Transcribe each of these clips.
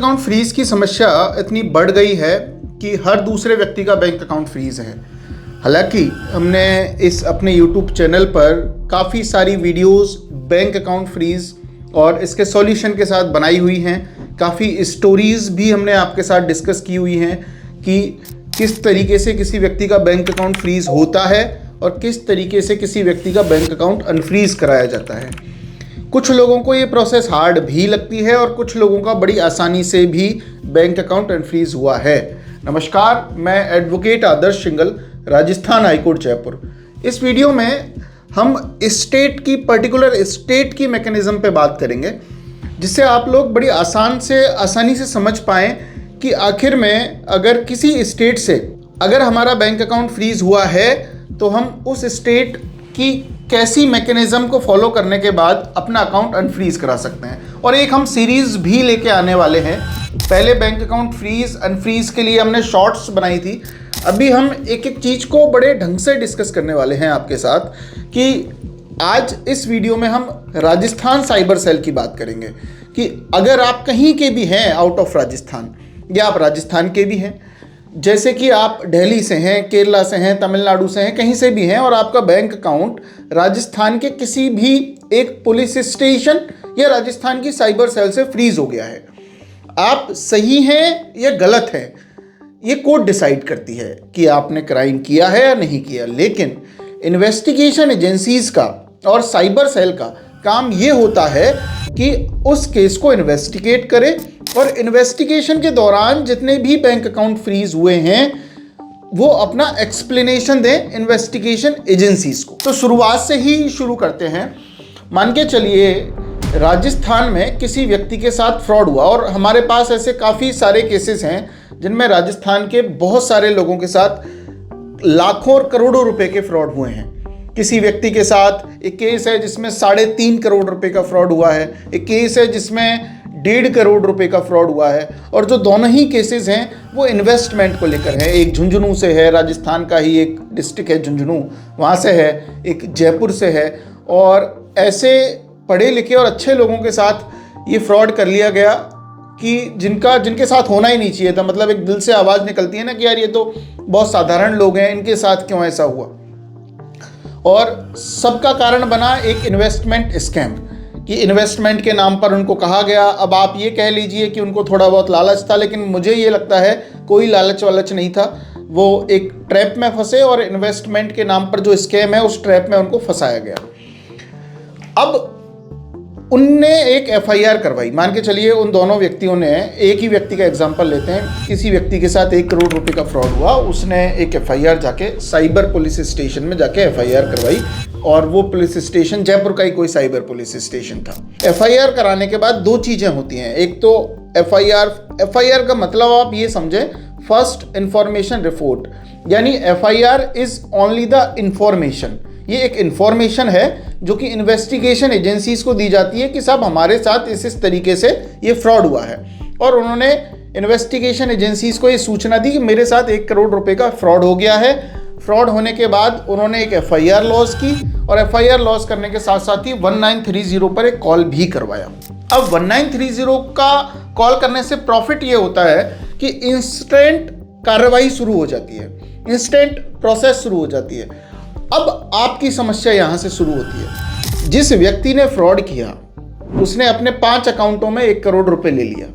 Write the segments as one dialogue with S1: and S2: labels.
S1: Account freeze की समस्या इतनी बढ़ गई है कि हर दूसरे व्यक्ति का बैंक अकाउंट फ्रीज है। हालांकि हमने इस अपने YouTube चैनल पर काफ़ी सारी वीडियोस बैंक अकाउंट फ्रीज और इसके सॉल्यूशन के साथ बनाई हुई हैं। काफ़ी स्टोरीज़ भी हमने आपके साथ डिस्कस की हुई हैं कि किस तरीके से किसी व्यक्ति का बैंक अकाउंट फ्रीज होता है और किस तरीके से किसी व्यक्ति का बैंक अकाउंट अनफ्रीज कराया जाता है। कुछ लोगों को ये प्रोसेस हार्ड भी लगती है और कुछ लोगों का बड़ी आसानी से भी बैंक अकाउंट अनफ्रीज हुआ है। नमस्कार, मैं एडवोकेट आदर्श सिंगल, राजस्थान हाईकोर्ट जयपुर। इस वीडियो में हम स्टेट की पर्टिकुलर स्टेट की मैकेनिज्म पे बात करेंगे, जिससे आप लोग बड़ी आसानी से समझ पाएँ कि आखिर में अगर किसी स्टेट से अगर हमारा बैंक अकाउंट फ्रीज हुआ है तो हम उस स्टेट की कैसी मैकेनिज्म को फॉलो करने के बाद अपना अकाउंट अनफ्रीज करा सकते हैं। और एक हम सीरीज़ भी लेके आने वाले हैं। पहले बैंक अकाउंट फ्रीज अनफ्रीज के लिए हमने शॉर्ट्स बनाई थी। अभी हम एक एक चीज़ को बड़े ढंग से डिस्कस करने वाले हैं आपके साथ कि आज इस वीडियो में हम राजस्थान साइबर सेल की बात करेंगे कि अगर आप कहीं के भी हैं आउट ऑफ राजस्थान या आप राजस्थान के भी हैं, जैसे कि आप दिल्ली से हैं, केरला से हैं, तमिलनाडु से हैं, कहीं से भी हैं और आपका बैंक अकाउंट राजस्थान के किसी भी एक पुलिस स्टेशन या राजस्थान की साइबर सेल से फ्रीज हो गया है, आप सही हैं या गलत हैं, ये कोर्ट डिसाइड करती है कि आपने क्राइम किया है या नहीं किया। लेकिन इन्वेस्टिगेशन एजेंसीज का और साइबर सेल का काम ये होता है कि उस केस को इन्वेस्टिगेट करे और इन्वेस्टिगेशन के दौरान जितने भी बैंक अकाउंट फ्रीज हुए हैं वो अपना एक्सप्लेनेशन दें इन्वेस्टिगेशन एजेंसीज को। तो शुरुआत से ही शुरू करते हैं। मान के चलिए राजस्थान में किसी व्यक्ति के साथ फ्रॉड हुआ और हमारे पास ऐसे काफ़ी सारे केसेस हैं जिनमें राजस्थान के बहुत सारे लोगों के साथ लाखों और करोड़ों रुपए के फ्रॉड हुए हैं। किसी व्यक्ति के साथ एक केस है जिसमें 3.5 करोड़ रुपए का फ्रॉड हुआ है, एक केस है जिसमें 1.5 करोड़ रुपए का फ्रॉड हुआ है। और जो दोनों ही केसेस हैं वो इन्वेस्टमेंट को लेकर है। एक झुंझुनू से है, राजस्थान का ही एक डिस्ट्रिक्ट है झुंझुनू, वहाँ से है, एक जयपुर से है। और ऐसे पढ़े लिखे और अच्छे लोगों के साथ ये फ्रॉड कर लिया गया कि जिनके साथ होना ही नहीं चाहिए था। मतलब एक दिल से आवाज़ निकलती है ना कि यार ये तो बहुत साधारण लोग हैं, इनके साथ क्यों ऐसा हुआ। और सबका कारण बना एक इन्वेस्टमेंट स्कैम कि इन्वेस्टमेंट के नाम पर उनको कहा गया। अब आप ये कह लीजिए कि उनको थोड़ा बहुत लालच था, लेकिन मुझे ये लगता है कोई लालच वालच नहीं था। वो एक ट्रैप में फंसे और इन्वेस्टमेंट के नाम पर जो स्कैम है उस ट्रैप में उनको फंसाया गया। अब उनने एक FIR करवाई। मान के चलिए उन दोनों व्यक्तियों ने, एक ही व्यक्ति का एग्जांपल लेते हैं, किसी व्यक्ति के साथ 1 करोड़ रुपए का फ्रॉड हुआ, उसने एक FIR जाके साइबर पुलिस स्टेशन में जाके FIR करवाई। और वो पुलिस स्टेशन जयपुर का ही कोई साइबर पुलिस स्टेशन था। FIR कराने के बाद 2 चीज़ें होती हैं। एक तो FIR का मतलब आप ये समझें, फर्स्ट इंफॉर्मेशन रिपोर्ट, यानी FIR is only the information. ये एक इंफॉर्मेशन है जो कि इन्वेस्टिगेशन एजेंसीज को दी जाती है कि साहब हमारे साथ इस तरीके से ये फ्रॉड हुआ है। और उन्होंने इन्वेस्टिगेशन एजेंसीज को ये सूचना दी कि मेरे साथ 1 करोड़ रुपए का फ्रॉड हो गया है। फ्रॉड होने के बाद उन्होंने एक FIR लॉन्च की और FIR लॉन्च करने के साथ साथ ही 1930 पर एक कॉल भी करवाया। अब 1930 का कॉल करने से प्रॉफिट ये होता है कि इंस्टेंट कार्रवाई शुरू हो जाती है, इंस्टेंट प्रोसेस शुरू हो जाती है। अब आपकी समस्या यहाँ से शुरू होती है। जिस व्यक्ति ने फ्रॉड किया उसने अपने 5 अकाउंटों में 1 करोड़ रुपए ले लिया।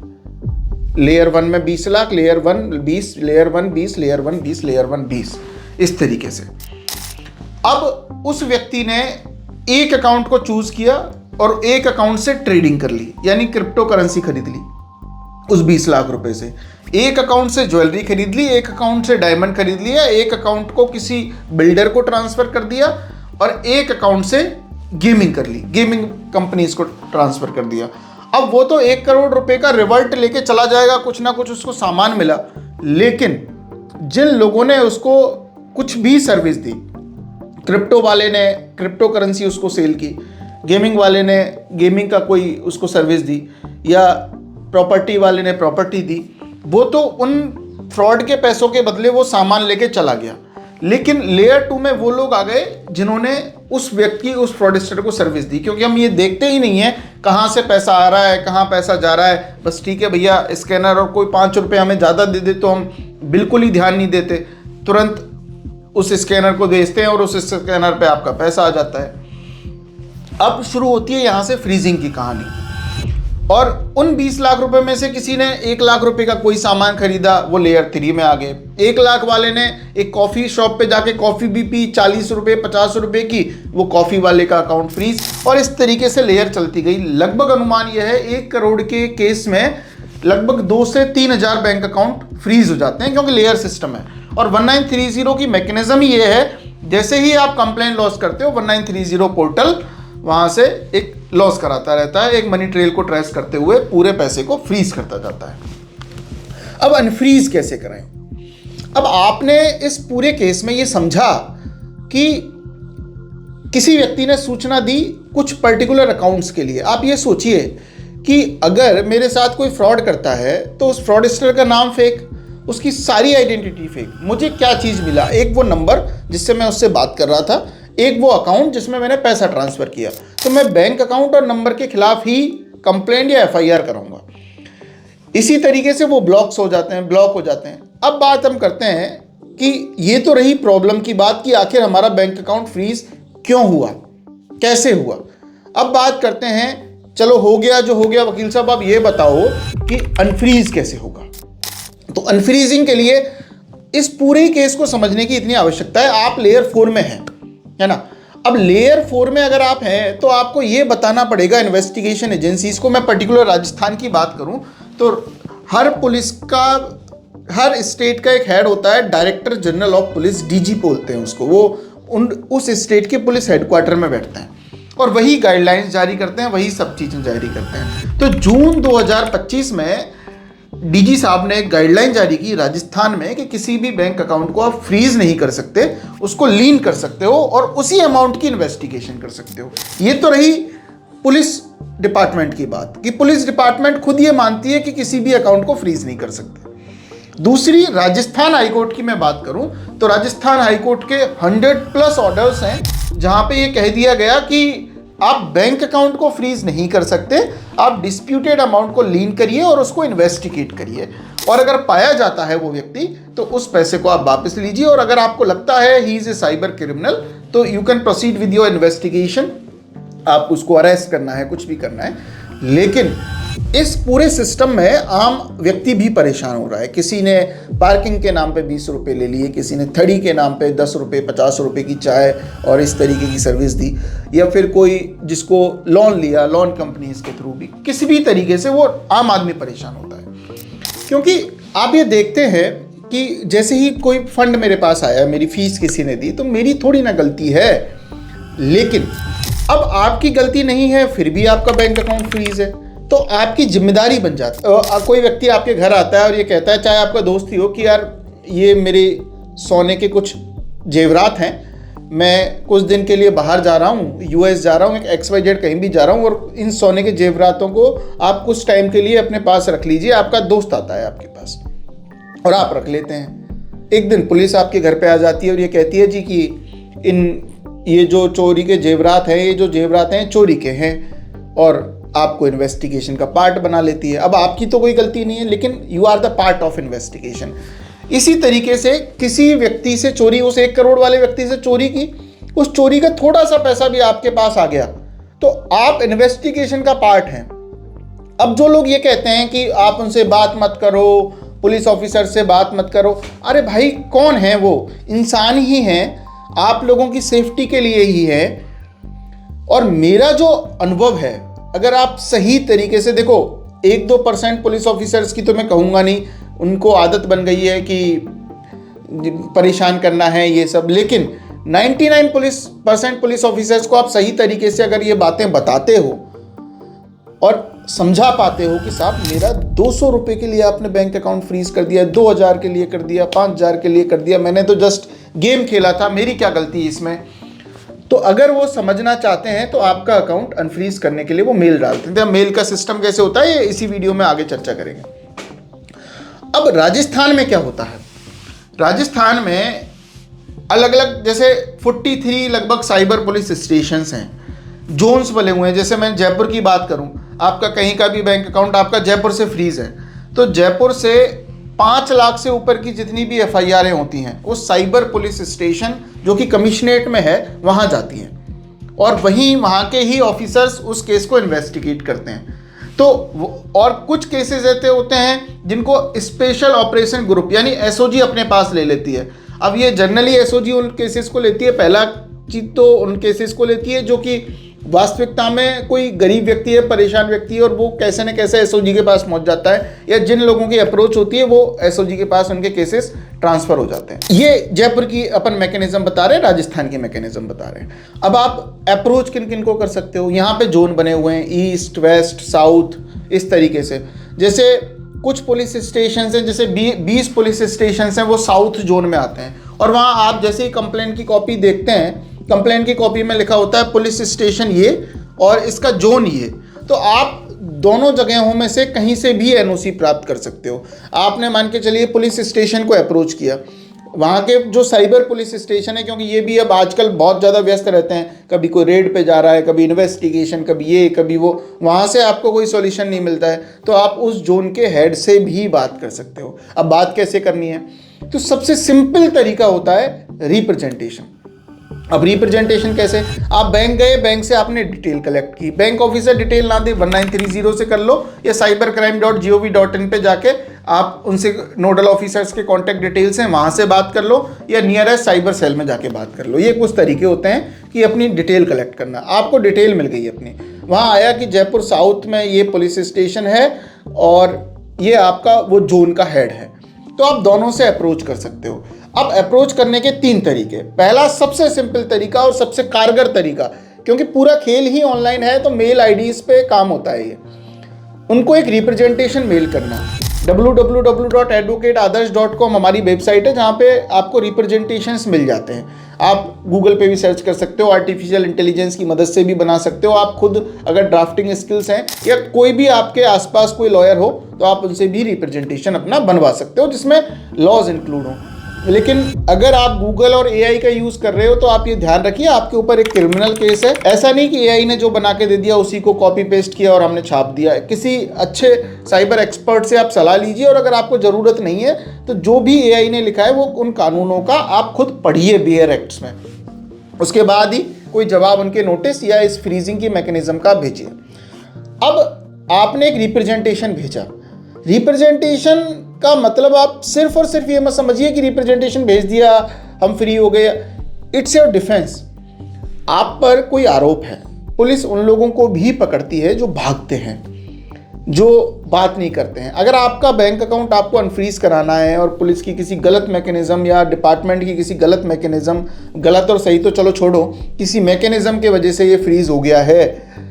S1: लेयर 1 में 20 lakh, layer 1 20, layer 1 20, layer 1 20, layer 1 20, इस तरीके से। अब उस व्यक्ति ने एक अकाउंट को चूज किया और एक अकाउंट से ट्रेडिंग कर ली, यानी क्रिप्टो करेंसी खरीद ली उस 20 लाख रुपए से। एक अकाउंट से ज्वेलरी खरीद ली, एक अकाउंट से डायमंड खरीद लिया, एक अकाउंट को किसी बिल्डर को ट्रांसफर कर दिया और एक अकाउंट से गेमिंग कर ली, गेमिंग कंपनीज को ट्रांसफर कर दिया। अब वो तो 1 करोड़ रुपए का रिवर्ट लेके चला जाएगा, कुछ ना कुछ उसको सामान मिला। लेकिन जिन लोगों ने उसको कुछ भी सर्विस दी, क्रिप्टो वाले ने क्रिप्टो करेंसी उसको सेल की, गेमिंग वाले ने गेमिंग का कोई उसको सर्विस दी, या प्रॉपर्टी वाले ने प्रॉपर्टी दी, वो तो उन फ्रॉड के पैसों के बदले वो सामान लेके चला गया। लेकिन लेयर 2 में वो लोग आ गए जिन्होंने उस व्यक्ति, उस फ्रॉडस्टर को सर्विस दी, क्योंकि हम ये देखते ही नहीं है कहाँ से पैसा आ रहा है, कहाँ पैसा जा रहा है, बस ठीक है भैया स्कैनर, और कोई 5 रुपये हमें ज़्यादा दे दे तो हम बिल्कुल ही ध्यान नहीं देते, तुरंत उस स्कैनर को भेजते हैं और उस स्कैनर पे आपका पैसा आ जाता है। अब शुरू होती है यहाँ से फ्रीजिंग की कहानी। और उन 20 लाख रुपए में से किसी ने 1 लाख रुपए का कोई सामान खरीदा, वो लेयर 3 में आ गए। 1 लाख वाले ने एक कॉफ़ी शॉप पे जाके कॉफ़ी भी पी, 40 रुपये 50 रुपये की, वो कॉफ़ी वाले का अकाउंट फ्रीज। और इस तरीके से लेयर चलती गई। लगभग अनुमान यह है 1 करोड़ के केस में लगभग 2 से 3 हज़ार बैंक अकाउंट फ्रीज हो जाते हैं, क्योंकि लेयर सिस्टम है। और 1930 की मैकेनिज्म ही ये है, जैसे ही आप कंप्लेन लॉस करते हो 1930 पोर्टल वहाँ से एक लॉस कराता रहता है, एक मनी ट्रेल को ट्रेस करते हुए पूरे पैसे को फ्रीज करता जाता है। अब अनफ्रीज कैसे करें? अब आपने इस पूरे केस में ये समझा कि किसी व्यक्ति ने सूचना दी कुछ पर्टिकुलर अकाउंट्स के लिए। आप ये सोचिए कि अगर मेरे साथ कोई फ्रॉड करता है तो उस फ्रॉडस्टर का नाम फेक, उसकी सारी आइडेंटिटी फेक, मुझे क्या चीज़ मिला? एक वो नंबर जिससे मैं उससे बात कर रहा था, एक वो अकाउंट जिसमें मैंने पैसा ट्रांसफ़र किया। तो मैं बैंक अकाउंट और नंबर के खिलाफ ही कंप्लेंट या FIR कराऊंगा। इसी तरीके से वो ब्लॉक हो जाते हैं। अब बात हम करते हैं कि ये तो रही प्रॉब्लम की बात कि आखिर हमारा बैंक अकाउंट फ्रीज क्यों हुआ, कैसे हुआ। अब बात करते हैं, चलो हो गया जो हो गया, वकील साहब आप ये बताओ कि अनफ्रीज कैसे होगा। तो अनफ्रीजिंग के लिए इस पूरे केस को समझने की इतनी आवश्यकता है। आप लेयर 4 में हैं, है ना। अब लेयर 4 में अगर आप हैं तो आपको ये बताना पड़ेगा इन्वेस्टिगेशन एजेंसीज को। मैं पर्टिकुलर राजस्थान की बात करूं तो हर पुलिस का, हर स्टेट का एक हेड होता है, director general of police, DG बोलते हैं उसको। वो उस स्टेट के पुलिस हेडक्वार्टर में बैठते हैं और वही गाइडलाइंस जारी करते हैं, वही सब चीज़ें जारी करते हैं। तो जून 2025 में DG साहब ने एक गाइडलाइन जारी की राजस्थान में कि किसी भी बैंक अकाउंट को आप फ्रीज नहीं कर सकते, उसको लीन कर सकते हो और उसी अमाउंट की इन्वेस्टिगेशन कर सकते हो। ये तो रही पुलिस डिपार्टमेंट की बात कि पुलिस डिपार्टमेंट खुद ये मानती है कि किसी भी अकाउंट को फ्रीज नहीं कर सकते। दूसरी राजस्थान हाईकोर्ट की मैं बात करूं तो राजस्थान हाईकोर्ट के 100+ ऑर्डर्स हैं जहां पे ये कह दिया गया कि आप बैंक अकाउंट को फ्रीज नहीं कर सकते, आप डिस्प्यूटेड अमाउंट को लीन करिए और उसको इन्वेस्टिगेट करिए, और अगर पाया जाता है वो व्यक्ति तो उस पैसे को आप वापस लीजिए, और अगर आपको लगता है he is a cyber criminal तो you can proceed with your investigation, आप उसको अरेस्ट करना है, कुछ भी करना है। लेकिन इस पूरे सिस्टम में आम व्यक्ति भी परेशान हो रहा है। किसी ने पार्किंग के नाम पे 20 रुपये ले लिए, किसी ने थड़ी के नाम पे 10 रुपये 50 रुपये की चाय और इस तरीके की सर्विस दी, या फिर कोई जिसको लोन लिया, लोन कंपनीज के थ्रू भी, किसी भी तरीके से वो आम आदमी परेशान होता है। क्योंकि आप ये देखते हैं कि जैसे ही कोई फंड मेरे पास आया, मेरी फीस किसी ने दी, तो मेरी थोड़ी ना गलती है, लेकिन अब आपकी गलती नहीं है फिर भी आपका बैंक अकाउंट फ्रीज है तो आपकी जिम्मेदारी बन जाती है। कोई व्यक्ति आपके घर आता है और ये कहता है, चाहे आपका दोस्त ही हो, कि यार ये मेरे सोने के कुछ जेवरात हैं, मैं कुछ दिन के लिए बाहर जा रहा हूँ, US जा रहा हूँ, एक XYZ कहीं भी जा रहा हूँ, और इन सोने के जेवरातों को आप कुछ टाइम के लिए अपने पास रख लीजिए। आपका दोस्त आता है आपके पास और आप रख लेते हैं। एक दिन पुलिस आपके घर पे आ जाती है और ये कहती है जी कि ये जो चोरी के जेवरात हैं, ये जो जेवरात हैं चोरी के हैं, और आपको इन्वेस्टिगेशन का पार्ट बना लेती है। अब आपकी तो कोई गलती नहीं है, लेकिन you are the part of investigation. इसी तरीके से किसी व्यक्ति से चोरी, उस 1 करोड़ वाले व्यक्ति से चोरी की, उस चोरी का थोड़ा सा पैसा भी आपके पास आ गया तो आप इन्वेस्टिगेशन का पार्ट हैं। अब जो लोग ये कहते हैं कि आप उनसे बात मत करो, पुलिस ऑफिसर से बात मत करो, अरे भाई कौन है वो? इंसान ही हैं, आप लोगों की सेफ्टी के लिए ही है। और मेरा जो अनुभव है, अगर आप सही तरीके से देखो, 1-2% पुलिस ऑफिसर्स की तो मैं कहूँगा नहीं, उनको आदत बन गई है कि परेशान करना है ये सब, लेकिन 99% पुलिस ऑफिसर्स को आप सही तरीके से अगर ये बातें बताते हो और समझा पाते हो कि साहब मेरा 200 रुपये के लिए आपने बैंक अकाउंट फ्रीज कर दिया, 2000 के लिए कर दिया, 5000 के लिए कर दिया, मैंने तो जस्ट गेम खेला था, मेरी क्या गलती इसमें, तो अगर वो समझना चाहते हैं तो आपका अकाउंट अनफ्रीज करने के लिए वो मेल डालते हैं। मेल का सिस्टम कैसे होता है ये इसी वीडियो में आगे चर्चा करेंगे। अब राजस्थान में क्या होता है? राजस्थान में अलग अलग, जैसे 43 लगभग साइबर पुलिस स्टेशंस हैं, जोन्स बने हुए हैं। जैसे मैं जयपुर की बात करूं, आपका कहीं का भी बैंक अकाउंट आपका जयपुर से फ्रीज है, तो जयपुर से 5 लाख से ऊपर की जितनी भी FIR होती हैं वो साइबर पुलिस स्टेशन जो कि कमिश्नरेट में है वहाँ जाती हैं, और वहीं वहाँ के ही ऑफिसर्स उस केस को इन्वेस्टिगेट करते हैं। तो और कुछ केसेस ऐसे होते हैं जिनको स्पेशल ऑपरेशन ग्रुप यानी SOG अपने पास ले लेती है। अब ये जनरली SOG उन केसेस को लेती है, पहला चीज़ तो उन केसेस को लेती है जो कि वास्तविकता में कोई गरीब व्यक्ति है, परेशान व्यक्ति है, और वो कैसे न कैसे SOG के पास पहुंच जाता है, या जिन लोगों की अप्रोच होती है वो SOG के पास उनके केसेस ट्रांसफ़र हो जाते हैं। ये जयपुर की अपन मैकेनिज्म बता रहे हैं, राजस्थान की मैकेनिज्म बता रहे हैं। अब आप अप्रोच किन किन को कर सकते हो, यहाँ पे जोन बने हुए हैं, ईस्ट, वेस्ट, साउथ, इस तरीके से। जैसे कुछ पुलिस स्टेशन हैं, जैसे 20 पुलिस स्टेशन हैं, वो साउथ जोन में आते हैं, और वहाँ आप जैसे ही कंप्लेंट की कॉपी देखते हैं, कंप्लेंट की कॉपी में लिखा होता है पुलिस स्टेशन ये और इसका जोन ये, तो आप दोनों जगहों में से कहीं से भी NOC प्राप्त कर सकते हो। आपने मान के चलिए पुलिस स्टेशन को अप्रोच किया, वहाँ के जो साइबर पुलिस स्टेशन है, क्योंकि ये भी अब आजकल बहुत ज़्यादा व्यस्त रहते हैं, कभी कोई रेड पे जा रहा है, कभी इन्वेस्टिगेशन, कभी ये कभी वो, वहाँ से आपको कोई सॉल्यूशन नहीं मिलता है, तो आप उस जोन के हेड से भी बात कर सकते हो। अब बात कैसे करनी है, तो सबसे सिंपल तरीका होता है रिप्रेजेंटेशन। अब रिप्रेजेंटेशन कैसे, आप बैंक गए, बैंक से आपने डिटेल कलेक्ट की, बैंक ऑफिसर डिटेल ना दे 1930 से कर लो, या cybercrime.gov.in पे जाके आप उनसे नोडल ऑफिसर्स के कॉन्टैक्ट डिटेल्स हैं वहाँ से बात कर लो, या नियरेस्ट साइबर सेल में जाके बात कर लो। ये कुछ तरीके होते हैं कि अपनी डिटेल कलेक्ट करना। आपको डिटेल मिल गई अपनी, वहाँ आया कि जयपुर साउथ में ये पुलिस स्टेशन है और ये आपका वो जोन का हेड है, तो आप दोनों से अप्रोच कर सकते हो। अब अप्रोच करने के 3 तरीके, पहला सबसे सिंपल तरीका और सबसे कारगर तरीका, क्योंकि पूरा खेल ही ऑनलाइन है तो मेल आईडीज पे काम होता है ये, उनको एक रिप्रेजेंटेशन मेल करना। www.advocateadarsh.com हमारी वेबसाइट है जहाँ पे आपको रिप्रेजेंटेशंस मिल जाते हैं। आप गूगल पे भी सर्च कर सकते हो, आर्टिफिशियल इंटेलिजेंस की मदद से भी बना सकते हो। आप खुद अगर ड्राफ्टिंग स्किल्स हैं, या कोई भी आपके आसपास कोई लॉयर हो तो आप उनसे भी रिप्रेजेंटेशन अपना बनवा सकते हो जिसमें लॉज इंक्लूड हो। लेकिन अगर आप गूगल और AI का यूज़ कर रहे हो तो आप ये ध्यान रखिए आपके ऊपर एक क्रिमिनल केस है। ऐसा नहीं कि AI ने जो बना के दे दिया उसी को कॉपी पेस्ट किया और हमने छाप दिया। किसी अच्छे साइबर एक्सपर्ट से आप सलाह लीजिए, और अगर आपको ज़रूरत नहीं है तो जो भी AI ने लिखा है वो उन कानूनों का आप खुद पढ़िए बेयर एक्ट्स में, उसके बाद ही कोई जवाब उनके नोटिस या इस फ्रीजिंग की मैकेनिज्म का भेजिए। अब आपने एक रिप्रेजेंटेशन भेजा, रिप्रेजेंटेशन का मतलब आप सिर्फ और सिर्फ ये मत समझिए कि रिप्रेजेंटेशन भेज दिया हम फ्री हो गए। It's your defence. आप पर कोई आरोप है, पुलिस उन लोगों को भी पकड़ती है जो भागते हैं, जो बात नहीं करते हैं। अगर आपका बैंक अकाउंट आपको अनफ्रीज कराना है और पुलिस की किसी गलत मैकेनिज्म या डिपार्टमेंट की किसी गलत मैकेनिज्म, गलत और सही तो चलो छोड़ो, किसी मैकेनिज्म के वजह से ये फ्रीज हो गया है,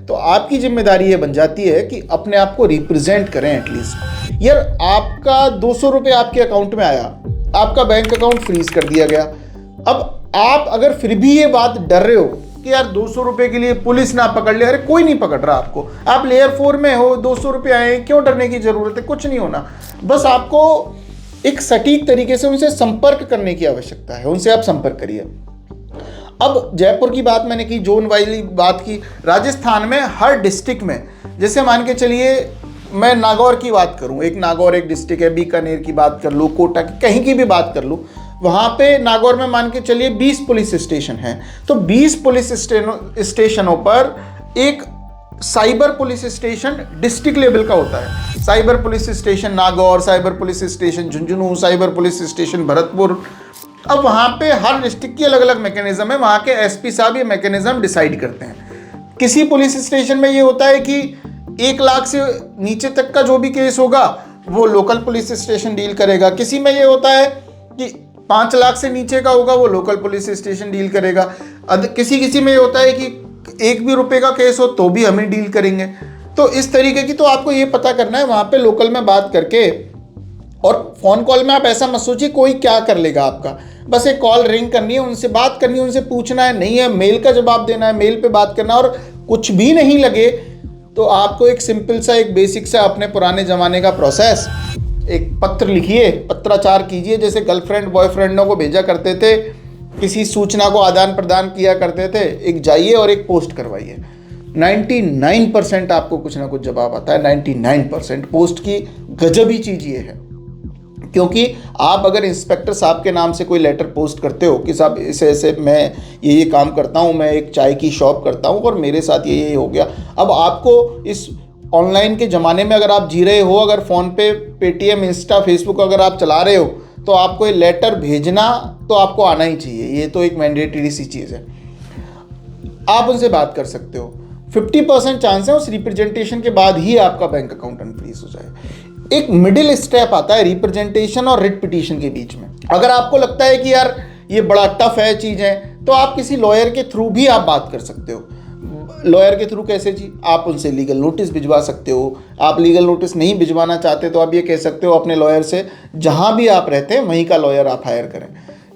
S1: तो आपकी जिम्मेदारी ये बन जाती है कि अपने आप को रिप्रेजेंट करें एटलीस्ट। यार आपका 200 रुपये आपके अकाउंट में आया, आपका बैंक अकाउंट फ्रीज कर दिया गया। अब आप अगर फिर भी ये बात डर रहे हो कि यार 200 रुपये के लिए पुलिस ना पकड़ ले, अरे कोई नहीं पकड़ रहा आपको, आप लेयर 4 में हो, 200 रुपये आए, क्यों डरने की ज़रूरत है, कुछ नहीं होना। बस आपको एक सटीक तरीके से उनसे संपर्क करने की आवश्यकता है, उनसे आप संपर्क करिए। अब जयपुर की बात मैंने की, जोन वाली बात की। राजस्थान में हर डिस्ट्रिक्ट में, जैसे मान के चलिए मैं नागौर की बात करूं, एक नागौर एक डिस्ट्रिक्ट है, बीकानेर की बात कर लूँ, कोटा की, कहीं की भी बात कर लूँ, वहाँ पे नागौर में मान के चलिए 20 पुलिस स्टेशन हैं। तो 20 पुलिस स्टेशनों पर एक cyber police station district level का होता है। Cyber police station Nagaur, cyber police station Jhunjhunu, cyber police station Bharatpur. अब वहाँ पे हर डिस्ट्रिक्ट की अलग अलग मैकेनिज्म है, वहाँ के SP साहब ये मैकेनिज्म डिसाइड करते हैं। किसी पुलिस स्टेशन में ये होता है कि 1 लाख से नीचे तक का जो भी केस होगा वो लोकल पुलिस स्टेशन डील करेगा। किसी में ये होता है कि 5 लाख से नीचे का होगा वो लोकल पुलिस स्टेशन डील करेगा। किसी में ये होता है कि 1 भी रुपए का केस हो तो भी हम ही डील करेंगे। तो इस तरीके की, तो आपको ये पता करना है वहाँ पे लोकल में बात करके। और फ़ोन कॉल में आप ऐसा मत सोचिए कोई क्या कर लेगा आपका, बस एक कॉल रिंग करनी है, उनसे बात करनी है, उनसे पूछना है, नहीं है मेल का जवाब देना है, मेल पे बात करना। और कुछ भी नहीं लगे तो आपको एक सिंपल सा, एक बेसिक सा अपने पुराने ज़माने का प्रोसेस, एक पत्र लिखिए, पत्राचार कीजिए, जैसे गर्लफ्रेंड बॉयफ्रेंडों को भेजा करते थे, किसी सूचना को आदान प्रदान किया करते थे, एक जाइए और एक पोस्ट करवाइए। 99% आपको कुछ ना कुछ जवाब आता है। 99% पोस्ट की गजब ही चीज़ ये है, क्योंकि आप अगर इंस्पेक्टर साहब के नाम से कोई लेटर पोस्ट करते हो कि साहब ऐसे ऐसे मैं ये काम करता हूँ, मैं एक चाय की शॉप करता हूँ और मेरे साथ ये हो गया। अब आपको इस ऑनलाइन के ज़माने में अगर आप जी रहे हो, अगर फ़ोन पे पेटीएम, इंस्टा, फेसबुक अगर आप चला रहे हो, तो आपको ये लेटर भेजना तो आपको आना ही चाहिए। ये तो एक मैंडेटरी सी चीज़ है। आप उनसे बात कर सकते हो। 50% चांस है उस रिप्रेजेंटेशन के बाद ही आपका बैंक अकाउंट अनफ्रीज हो जाए। एक मिडिल स्टेप आता है रिप्रेजेंटेशन और रिट पिटीशन के बीच में। अगर आपको लगता है कि यार ये बड़ा टफ है चीज़ है, तो आप किसी लॉयर के थ्रू भी आप बात कर सकते हो। लॉयर के थ्रू कैसे जी? आप उनसे लीगल नोटिस भिजवा सकते हो। आप लीगल नोटिस नहीं भिजवाना चाहते तो आप ये कह सकते हो अपने लॉयर से, जहाँ भी आप रहते हैं वहीं का लॉयर आप हायर करें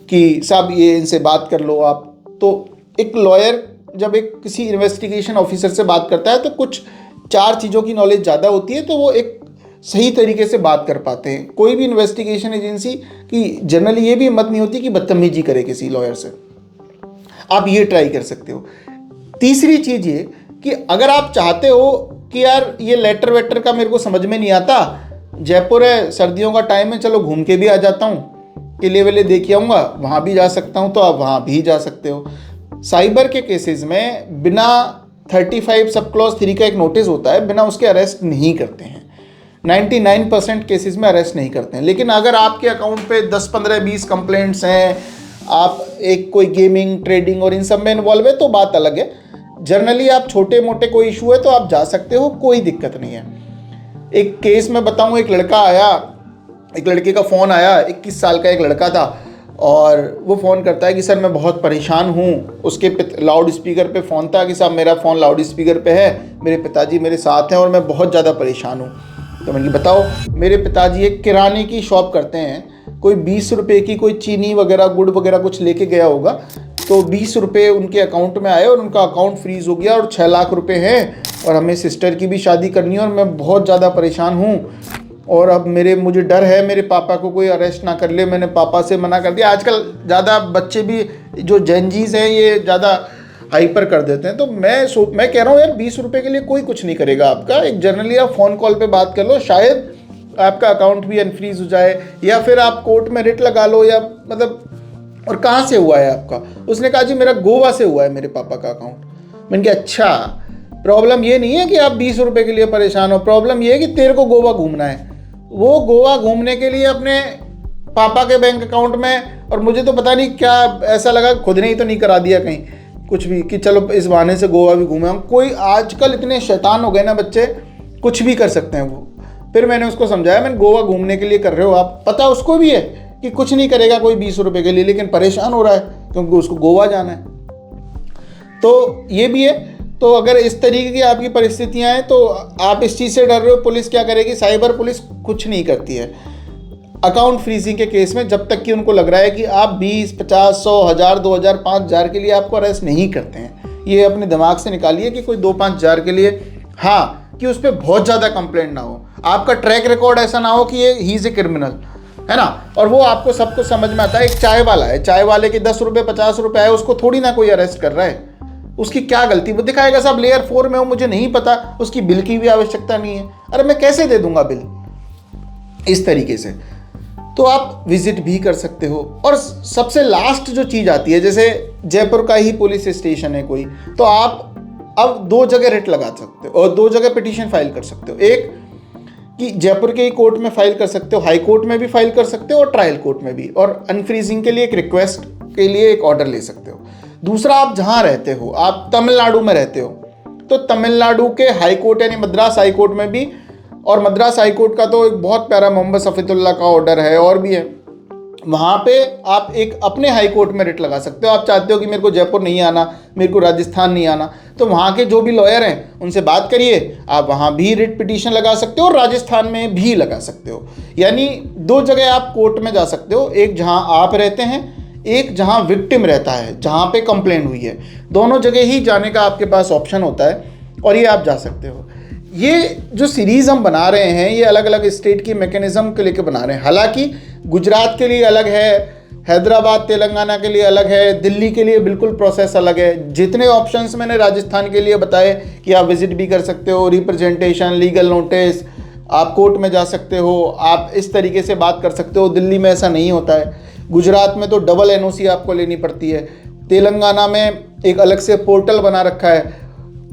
S1: कि साहब ये इनसे बात कर लो आप। तो एक लॉयर जब एक किसी इन्वेस्टिगेशन ऑफिसर से बात करता है तो कुछ 4 चीज़ों की नॉलेज ज़्यादा होती है, तो वो एक सही तरीके से बात कर पाते हैं। कोई भी इन्वेस्टिगेशन एजेंसी की जनरली ये भी हिम्मत नहीं होती कि बदतमीजी करे किसी लॉयर से। आप ये ट्राई कर सकते हो। तीसरी चीज़ ये कि अगर आप चाहते हो कि यार ये लेटर वेटर का मेरे को समझ में नहीं आता, जयपुर है, सर्दियों का टाइम है, चलो घूम के भी आ जाता हूँ, किले वेले देख आऊँगा, वहाँ भी जा सकता हूँ, तो आप वहाँ भी जा सकते हो। साइबर के केसेस में बिना 35 सब क्लॉज 3 का एक नोटिस होता है, बिना उसके अरेस्ट नहीं करते हैं। 99% केसेस में अरेस्ट नहीं करते हैं। लेकिन अगर आपके अकाउंट पे 10, 15, 20 कंप्लेंट्स हैं, आप एक कोई गेमिंग, ट्रेडिंग और इन सब में इन्वॉल्व है, तो बात अलग है। जनरली आप छोटे मोटे कोई इशू है तो आप जा सकते हो, कोई दिक्कत नहीं है। एक केस में बताऊँ, एक लड़के का फ़ोन आया, 21 साल का एक लड़का था, और वो फ़ोन करता है कि सर मैं बहुत परेशान हूँ। उसके लाउड स्पीकर पे फ़ोन था कि साहब मेरा फ़ोन लाउड स्पीकर पे है, मेरे पिताजी मेरे साथ हैं और मैं बहुत ज़्यादा परेशान हूँ। तो मैंने कहा बताओ। मेरे पिताजी एक किराने की शॉप करते हैं, कोई 20 रुपये की कोई चीनी वगैरह, गुड़ वगैरह कुछ लेके गया होगा, तो 20 रुपये उनके अकाउंट में आए और उनका अकाउंट फ्रीज़ हो गया और 6 लाख रुपये हैं, और हमें सिस्टर की भी शादी करनी है और मैं बहुत ज़्यादा परेशान हूँ, और अब मुझे डर है मेरे पापा को कोई अरेस्ट ना कर ले। मैंने पापा से मना कर दिया। आजकल ज़्यादा बच्चे भी जो जेनजीज हैं ये ज़्यादा हाइपर कर देते हैं। तो मैं कह रहा हूँ यार 20 रुपये के लिए कोई कुछ नहीं करेगा आपका। एक जनरली आप फ़ोन कॉल पे बात कर लो, शायद आपका अकाउंट भी अनफ्रीज हो जाए, या फिर आप कोर्ट में रिट लगा लो, या मतलब। और कहाँ से हुआ है आपका? उसने कहा जी मेरा गोवा से हुआ है मेरे पापा का अकाउंट। मैंने कहा अच्छा, प्रॉब्लम ये नहीं है कि आप 20 रुपये के लिए परेशान हो, प्रॉब्लम ये है कि तेरे को गोवा घूमना है। वो गोवा घूमने के लिए अपने पापा के बैंक अकाउंट में, और मुझे तो पता नहीं क्या ऐसा लगा, खुद ने ही तो नहीं करा दिया कहीं कुछ भी कि चलो इस बहाने से गोवा भी घूमे हम। कोई आजकल इतने शैतान हो गए ना बच्चे, कुछ भी कर सकते हैं वो। फिर मैंने उसको समझाया, मैंने गोवा घूमने के लिए कर रहे हो आप, पता उसको भी है कि कुछ नहीं करेगा कोई 20 रुपये के लिए, लेकिन परेशान हो रहा है क्योंकि उसको गोवा जाना है। तो ये भी है। तो अगर इस तरीके की आपकी परिस्थितियां हैं तो आप इस चीज़ से डर रहे हो, पुलिस क्या करेगी? साइबर पुलिस कुछ नहीं करती है अकाउंट फ्रीजिंग के केस में, जब तक कि उनको लग रहा है कि आप 20, 50, 100, 1000, 2000, 5000 के लिए आपको अरेस्ट नहीं करते हैं। ये अपने दिमाग से निकालिए कि कोई 2-5 हज़ार के लिए, हाँ, कि उस पर बहुत ज़्यादा कंप्लेंट ना हो, आपका ट्रैक रिकॉर्ड ऐसा ना हो कि ये ही इज़ ए क्रिमिनल, है ना। और वो आपको सब कुछ समझ में आता है। एक चाय वाला है, चाय वाले के 10 रुपये 50 रुपये आए, उसको थोड़ी ना कोई अरेस्ट कर रहा है। उसकी क्या गलती? वो दिखाएगा साहब लेयर 4 में हो, मुझे नहीं पता, उसकी बिल की भी आवश्यकता नहीं है। अरे मैं कैसे दे दूंगा बिल? इस तरीके से तो आप विजिट भी कर सकते हो। और सबसे लास्ट जो चीज़ आती है, जैसे जयपुर का ही पुलिस स्टेशन है कोई, तो आप अब 2 जगह रिट लगा सकते हो और 2 जगह पिटीशन फाइल कर सकते हो। एक कि जयपुर के ही कोर्ट में फाइल कर सकते हो, हाई कोर्ट में भी फाइल कर सकते हो और ट्रायल कोर्ट में भी, और अनफ्रीजिंग के लिए एक रिक्वेस्ट के लिए एक ऑर्डर ले सकते हो। दूसरा, आप जहाँ रहते हो, आप तमिलनाडु में रहते हो, तो तमिलनाडु के हाई कोर्ट यानी मद्रास हाई कोर्ट में भी, और मद्रास हाई कोर्ट का तो एक बहुत प्यारा मोहम्मद सफ़ीतुल्लाह का ऑर्डर है और भी है, वहाँ पे आप एक अपने हाई कोर्ट में रिट लगा सकते हो। आप चाहते हो कि मेरे को जयपुर नहीं आना, मेरे को राजस्थान नहीं आना, तो वहाँ के जो भी लॉयर हैं उनसे बात करिए, आप वहाँ भी रिट पिटीशन लगा सकते हो और राजस्थान में भी लगा सकते हो। यानी 2 जगह आप कोर्ट में जा सकते हो, एक जहाँ आप रहते हैं, एक जहाँ विक्टिम रहता है, जहाँ पे कंप्लेंट हुई है। दोनों जगह ही जाने का आपके पास ऑप्शन होता है और ये आप जा सकते हो। ये जो सीरीज़ हम बना रहे हैं ये अलग अलग स्टेट की मैकेनिज़्म के लेके बना रहे हैं। हालांकि गुजरात के लिए अलग है, हैदराबाद तेलंगाना के लिए अलग है, दिल्ली के लिए बिल्कुल प्रोसेस अलग है। जितने ऑप्शंस मैंने राजस्थान के लिए बताए कि आप विजिट भी कर सकते हो, रिप्रेजेंटेशन, लीगल नोटिस, आप कोर्ट में जा सकते हो, आप इस तरीके से बात कर सकते हो। दिल्ली में ऐसा नहीं होता है। गुजरात में तो डबल एनओसी आपको लेनी पड़ती है। तेलंगाना में एक अलग से पोर्टल बना रखा है।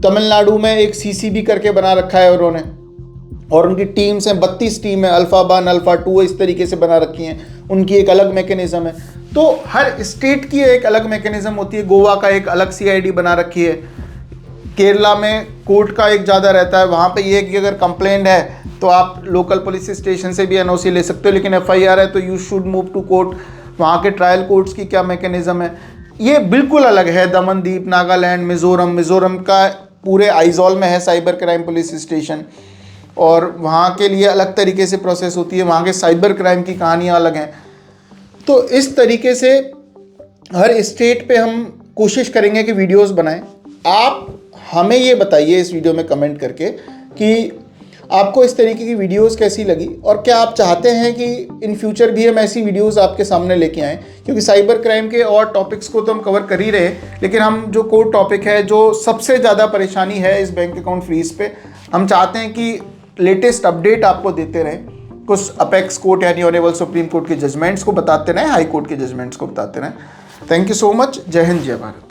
S1: तमिलनाडु में एक सीसीबी करके बना रखा है उन्होंने, और उनकी टीम्स हैं, 32 टीम है, अल्फ़ा 1 अल्फ़ा 2 इस तरीके से बना रखी हैं। उनकी एक अलग मैकेनिज़्म है। तो हर स्टेट की एक अलग मैकेनिज़्म होती है। गोवा का एक अलग सीआईडी बना रखी है। केरला में कोर्ट का एक ज़्यादा रहता है। वहाँ पे ये है कि अगर कंप्लेंट है तो आप लोकल पुलिस स्टेशन से भी एनओसी ले सकते हो, लेकिन एफआईआर है तो you should move to court. वहाँ के ट्रायल कोर्ट्स की क्या मैकेनिज़्म है, ये बिल्कुल अलग है। दमनदीप, नागालैंड, मिज़ोरम का पूरे आइजॉल में है साइबर क्राइम पुलिस स्टेशन, और वहाँ के लिए अलग तरीके से प्रोसेस होती है। वहाँ के साइबर क्राइम की कहानियाँ अलग हैं। तो इस तरीके से हर स्टेट पे हम कोशिश करेंगे कि वीडियोस बनाएं। आप हमें ये बताइए इस वीडियो में कमेंट करके कि आपको इस तरीके की वीडियोस कैसी लगी, और क्या आप चाहते हैं कि इन फ्यूचर भी हम ऐसी वीडियोस आपके सामने लेके आएँ। क्योंकि साइबर क्राइम के और टॉपिक्स को तो हम कवर कर ही रहे हैं, लेकिन हम जो कोर टॉपिक है, जो सबसे ज़्यादा परेशानी है इस बैंक अकाउंट फ्रीज पे, हम चाहते हैं कि लेटेस्ट अपडेट आपको देते रहें। कुछ अपेक्स कोर्ट यानी ऑनरेबल सुप्रीम कोर्ट के जजमेंट्स को बताते रहें, हाई कोर्ट के जजमेंट्स को बताते रहें। Thank you so much. जय हिंद, जय भारत।